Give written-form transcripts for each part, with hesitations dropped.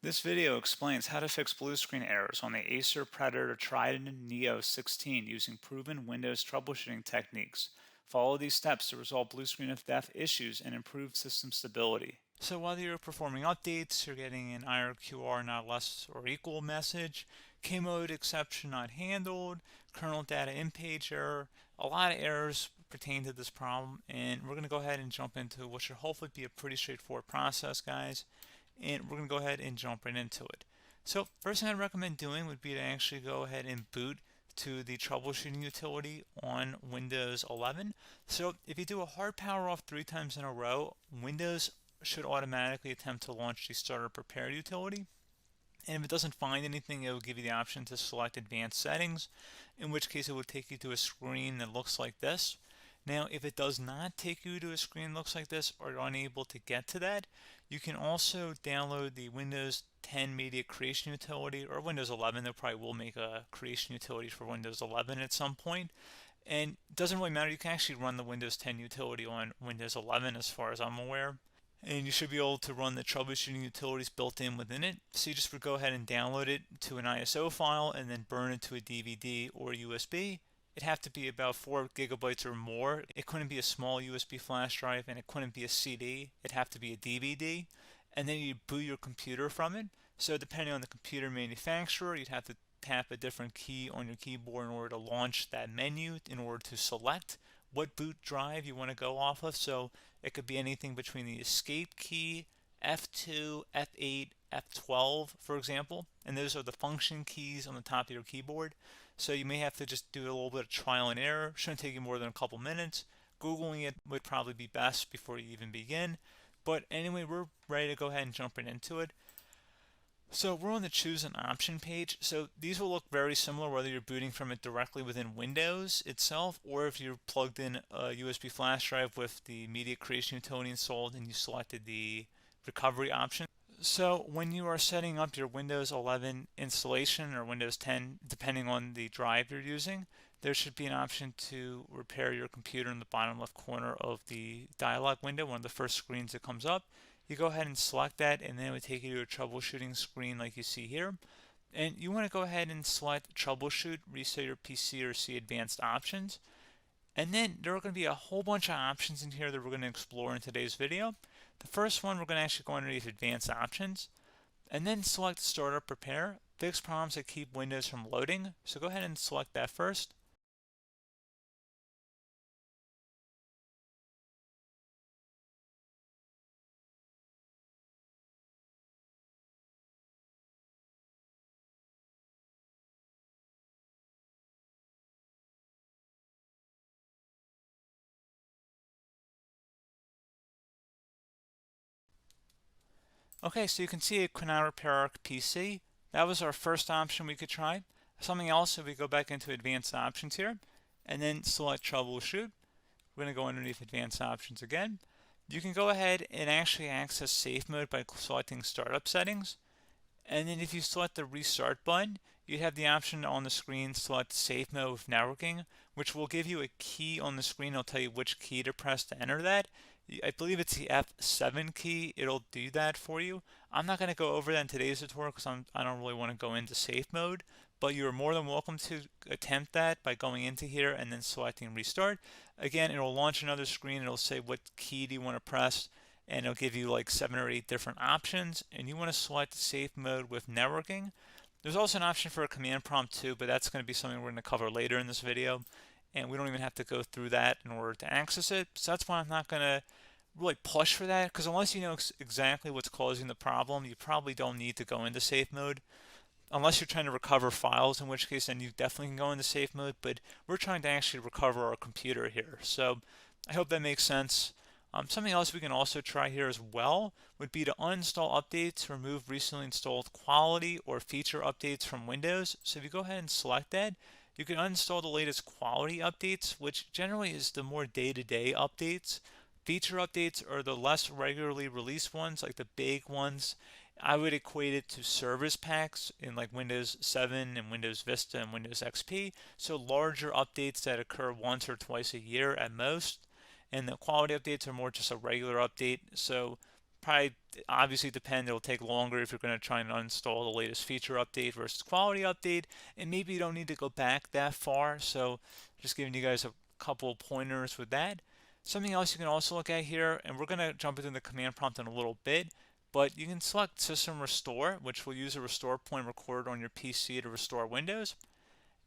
This video explains how to fix blue screen errors on the Acer Predator Triton Neo 16 using proven Windows troubleshooting techniques. Follow these steps to resolve blue screen of death issues and improve system stability. So while you're performing updates, you're getting an IRQR not less or equal message, K-mode exception not handled, kernel data in page error. A lot of errors pertain to this problem, and we're going to go ahead and jump into what should hopefully be a pretty straightforward process, guys. And we're going to go ahead and jump right into it. So first thing I'd recommend doing would be to actually go ahead and boot to the troubleshooting utility on Windows 11. So if you do a hard power off 3 times in a row, Windows should automatically attempt to launch the starter prepare utility. And if it doesn't find anything, it will give you the option to select advanced settings, in which case it will take you to a screen that looks like this. Now, if it does not take you to a screen that looks like this, or you're unable to get to that, you can also download the Windows 10 Media Creation Utility, or Windows 11. They probably will make a creation utility for Windows 11 at some point. And it doesn't really matter. You can actually run the Windows 10 utility on Windows 11 as far as I'm aware. And you should be able to run the troubleshooting utilities built in within it. So you just would go ahead and download it to an ISO file and then burn it to a DVD or USB. It'd have to be about 4 gigabytes or more. It couldn't be a small USB flash drive, and it couldn't be a CD. It'd have to be a DVD. And then you boot your computer from it. So depending on the computer manufacturer, you'd have to tap a different key on your keyboard in order to launch that menu, in order to select what boot drive you want to go off of. So it could be anything between the escape key, F2, F8, F12, for example. And those are the function keys on the top of your keyboard. So you may have to just do a little bit of trial and error. Shouldn't take you more than a couple minutes. Googling it would probably be best before you even begin. But anyway, we're ready to go ahead and jump right into it. So we're on the choose an option page. So these will look very similar whether you're booting from it directly within Windows itself, or if you're plugged in a USB flash drive with the media creation utility installed and you selected the recovery option. So when you are setting up your Windows 11 installation or Windows 10, depending on the drive you're using, there should be an option to repair your computer in the bottom left corner of the dialog window, one of the first screens that comes up. You go ahead and select that, and then it would take you to a troubleshooting screen like you see here. And you want to go ahead and select troubleshoot, reset your PC, or see advanced options. And then there are going to be a whole bunch of options in here that we're going to explore in today's video. The first one, we're going to actually go underneath advanced options and then select startup prepare, fix problems that keep Windows from loading. So go ahead and select that first. Okay, so you can see it could now repair our PC. That was our first option we could try. Something else, if we go back into advanced options here and then select troubleshoot, we're going to go underneath advanced options again. You can go ahead and actually access safe mode by selecting startup settings. And then if you select the restart button, you have the option on the screen select safe mode with networking, which will give you a key on the screen. It'll tell you which key to press to enter that. I believe it's the F7 key. It'll do that for you. I'm not going to go over that in today's tutorial because I don't really want to go into safe mode, but you're more than welcome to attempt that by going into here and then selecting restart. Again, it'll launch another screen. It'll say what key do you want to press, and it'll give you like 7 or 8 different options, and you want to select safe mode with networking. There's also an option for a command prompt too, but that's going to be something we're going to cover later in this video, and we don't even have to go through that in order to access it. So that's why I'm not going to really push for that, because unless you know exactly what's causing the problem, you probably don't need to go into safe mode. Unless you're trying to recover files, in which case then you definitely can go into safe mode, but we're trying to actually recover our computer here. So I hope that makes sense. Something else we can also try here as well would be to uninstall updates, remove recently installed quality or feature updates from Windows. So if you go ahead and select that, you can uninstall the latest quality updates, which generally is the more day-to-day updates. Feature updates are the less regularly released ones, like the big ones. I would equate it to service packs in like Windows 7 and Windows Vista and Windows XP. So larger updates that occur once or twice a year at most. And the quality updates are more just a regular update. So probably obviously depend. It'll take longer if you're going to try and uninstall the latest feature update versus quality update, and maybe you don't need to go back that far. So just giving you guys a couple pointers with that. Something else you can also look at here, and we're going to jump into the command prompt in a little bit, but you can select System Restore, which will use a restore point recorded on your PC to restore Windows.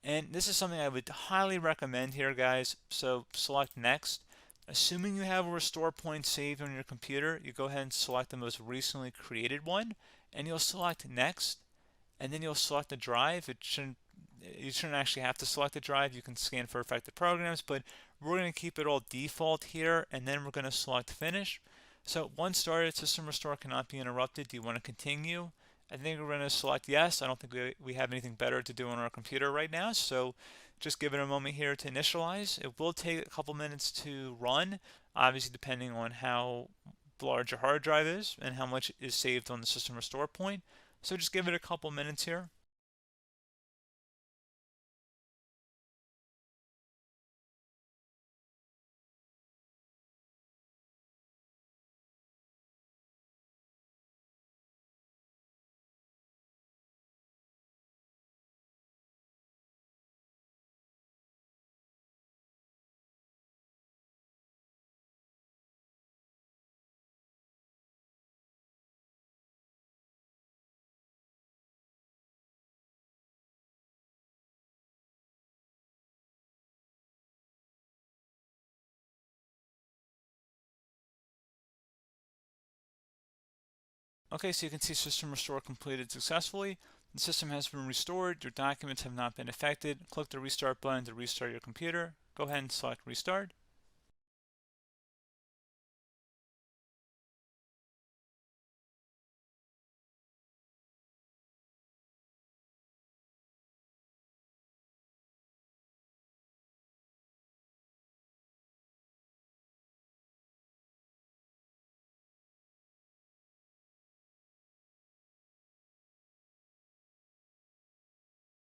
And this is something I would highly recommend here, guys. So select Next. Assuming you have a restore point saved on your computer, you go ahead and select the most recently created one, and you'll select Next, and then you'll select the drive. You shouldn't actually have to select the drive. You can scan for affected programs, but we're going to keep it all default here, and then we're going to select Finish. So once started, System Restore cannot be interrupted. Do you want to continue? I think we're going to select yes. I don't think we have anything better to do on our computer right now, so just give it a moment here to initialize. It will take a couple minutes to run, obviously depending on how large your hard drive is and how much is saved on the System Restore point. So just give it a couple minutes here. Okay, so you can see System Restore completed successfully. The system has been restored. Your documents have not been affected. Click the Restart button to restart your computer. Go ahead and select Restart.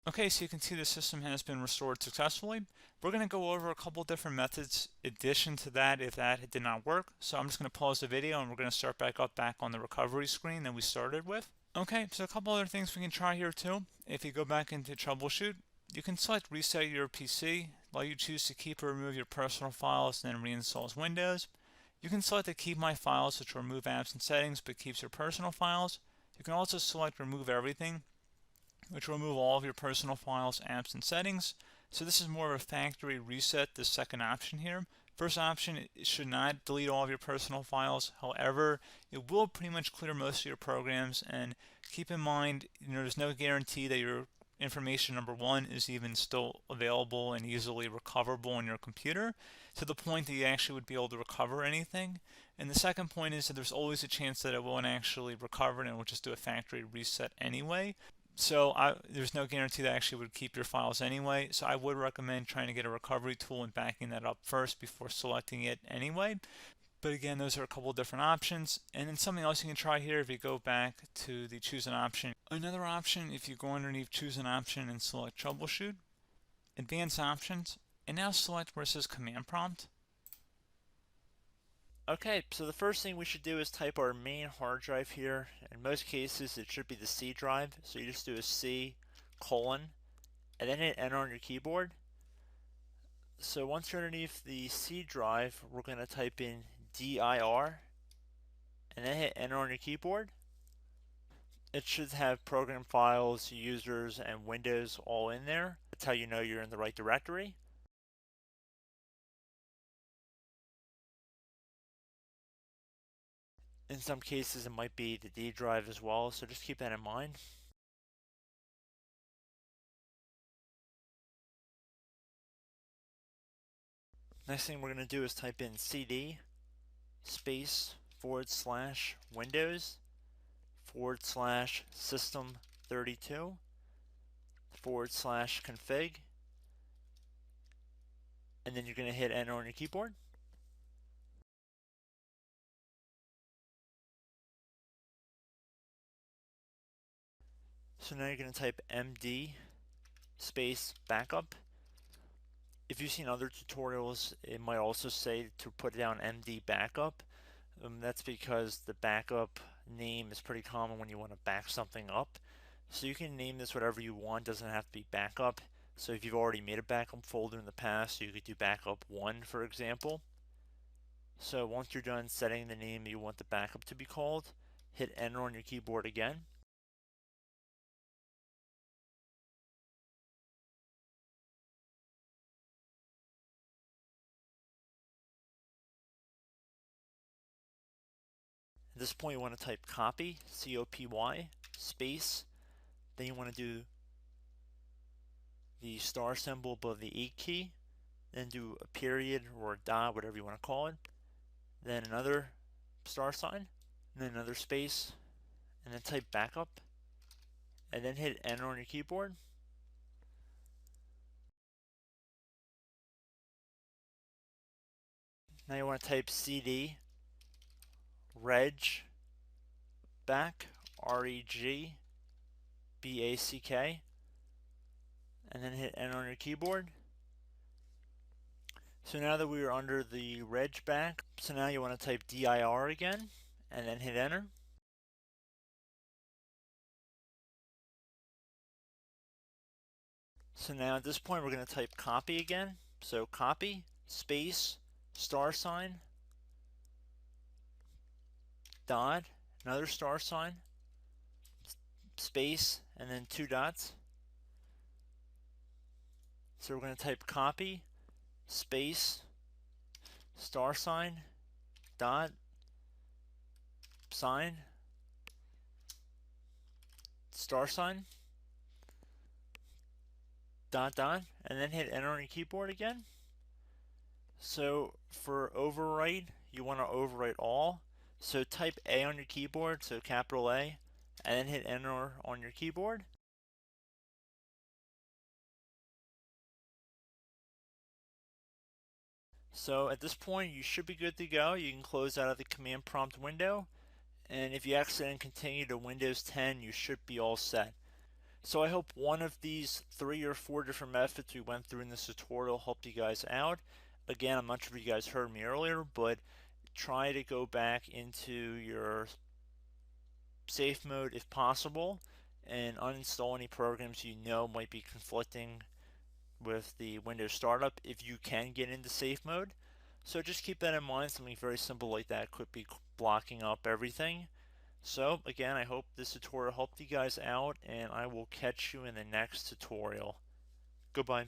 Okay, so you can see the system has been restored successfully. We're going to go over a couple different methods in addition to that if that did not work. So I'm just going to pause the video and we're going to start back on the recovery screen that we started with. Okay, so a couple other things we can try here too. If you go back into troubleshoot, you can select reset your PC, while you choose to keep or remove your personal files and then reinstalls Windows. You can select to keep my files, which will remove apps and settings but keeps your personal files. You can also select remove everything, which will remove all of your personal files, apps, and settings. So this is more of a factory reset, the second option here. First option, it should not delete all of your personal files. However, it will pretty much clear most of your programs. And keep in mind, there's no guarantee that your information, number one, is even still available and easily recoverable on your computer to the point that you actually would be able to recover anything. And the second point is that there's always a chance that it won't actually recover and it will just do a factory reset anyway. So there's no guarantee that actually would keep your files anyway. So I would recommend trying to get a recovery tool and backing that up first before selecting it anyway. But again, those are a couple of different options. And then something else you can try here if you go back to the choose an option. Another option, if you go underneath choose an option and select troubleshoot, advanced options, and now select where it says command prompt. Okay, so the first thing we should do is type our main hard drive here. In most cases, it should be the C drive. So you just do a C colon and then hit enter on your keyboard. So once you're underneath the C drive, we're going to type in dir and then hit enter on your keyboard. It should have program files, users, and Windows all in there. That's how you know you're in the right directory. In some cases, it might be the D drive as well, so just keep that in mind. Next thing we're going to do is type in cd space / Windows / system 32 / config, and then you're going to hit enter on your keyboard. So now you're going to type md space backup. If you've seen other tutorials, it might also say to put down md backup. That's because the backup name is pretty common when you want to back something up. So you can name this whatever you want, doesn't have to be backup. So if you've already made a backup folder in the past, you could do backup 1, for example. So once you're done setting the name you want the backup to be called, hit enter on your keyboard again. At this point, you want to type copy, C-O-P-Y, space. Then you want to do the star symbol above the 8 key. Then do a period or a dot, whatever you want to call it. Then another star sign, and then another space, and then type backup, and then hit enter on your keyboard. Now you want to type cd reg back, R-E-G-B-A-C-K, and then hit enter on your keyboard. So now that we are under the reg back, so now you want to type dir again, and then hit enter. So now at this point we're going to type copy again. So copy, space, star sign, dot, another star sign, space, and then 2 dots. So we're going to type copy, space, star sign, dot, sign, star sign, dot, dot, and then hit enter on your keyboard again. So for overwrite, you want to overwrite all. So type A on your keyboard, so capital A, and then hit enter on your keyboard. So at this point, you should be good to go. You can close out of the command prompt window. And if you accidentally continue to Windows 10, you should be all set. So I hope one of these 3 or 4 different methods we went through in this tutorial helped you guys out. Again, I'm not sure if you guys heard me earlier, but try to go back into your safe mode if possible and uninstall any programs you know might be conflicting with the Windows startup if you can get into safe mode. So just keep that in mind. Something very simple like that could be blocking up everything. So again, I hope this tutorial helped you guys out, and I will catch you in the next tutorial. Goodbye.